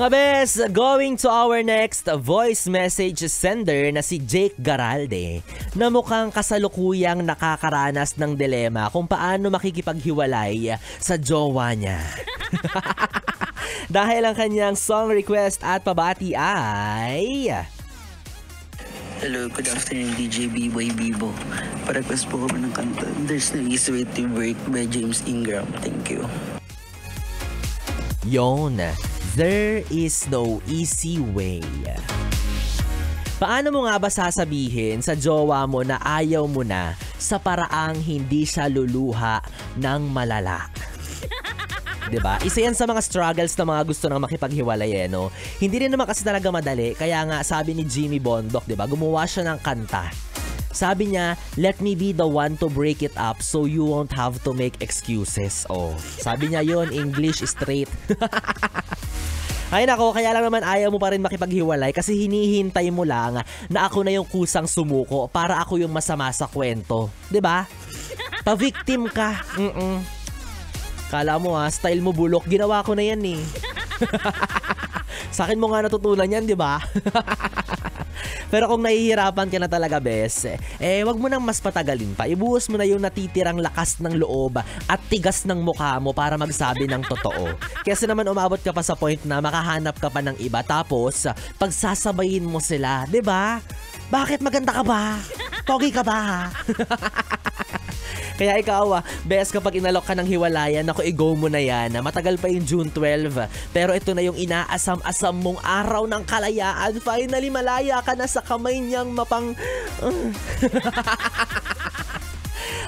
Mga bes, going to our next voice message sender na si Jake Garalde na mukhang kasalukuyang nakakaranas ng dilema kung paano makikipaghiwalay sa jowa niya. Dahil ang kanyang song request at pabati ay... Hello, good afternoon DJ B-Boy Bibo. Pa-request po kami ng kanta There's No Easy Way to Break by James Ingram. Thank you. Yon, there is no easy way. Paano mo nga ba sasabihin sa jowa mo na ayaw mo na sa paraang hindi siya luluha ng malala? Diba? Isa yan sa mga struggles na mga gusto nang makipaghiwalay no? Hindi rin naman kasi talaga madali. Kaya nga sabi ni Jimmy Bondoc, diba? Gumawa siya ng kanta. Sabi niya, let me be the one to break it up so you won't have to make excuses. Oh, sabi niya yon, English straight. Ay nako, kaya lang naman ayaw mo pa rin makipaghiwalay kasi hinihintay mo lang na ako na yung kusang sumuko para ako yung masama sa kwento. 'Di ba? Pa-victim ka. Kala mo style mo bulok, ginawa ko na yan eh. Sa akin mo nga natutunan yan, 'di ba? Pero kung nahihirapan ka na talaga, bes, wag mo nang mas patagalin pa. Ibuhos mo na yung natitirang lakas ng loob at tigas ng mukha mo para magsabi ng totoo. Kasi naman umabot ka pa sa point na makahanap ka pa ng iba tapos pagsasabayin mo sila, 'di ba? Bakit maganda ka ba? Pogi ka ba? Kaya ikaw, bes, kapag inalok ka ng hiwalayan, ako i-go mo na yan. Matagal pa yung June 12. Pero ito na yung inaasam-asam mong araw ng kalayaan. Finally, malaya ka na sa kamay niyang mapang...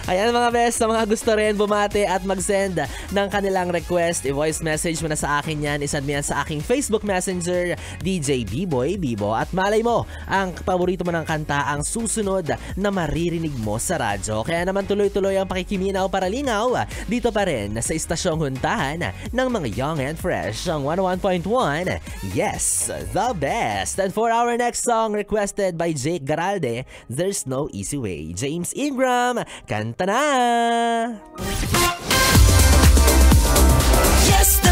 Ayan mga best, sa mga gusto rin bumati at mag-send ng kanilang request, i-voice message mo na sa akin yan, isend mo yan sa aking Facebook Messenger, DJ B-Boy Bibo, at malay mo, ang paborito mo ng kanta ang susunod na maririnig mo sa radyo. Kaya naman tuloy-tuloy ang pakikiminaw para lingaw, dito pa rin sa istasyong huntahan ng mga young and fresh, ang 101.1, yes, the best. And for our next song requested by Jake Garalde, There's No Easy Way, James Ingram, kanta na! Yes!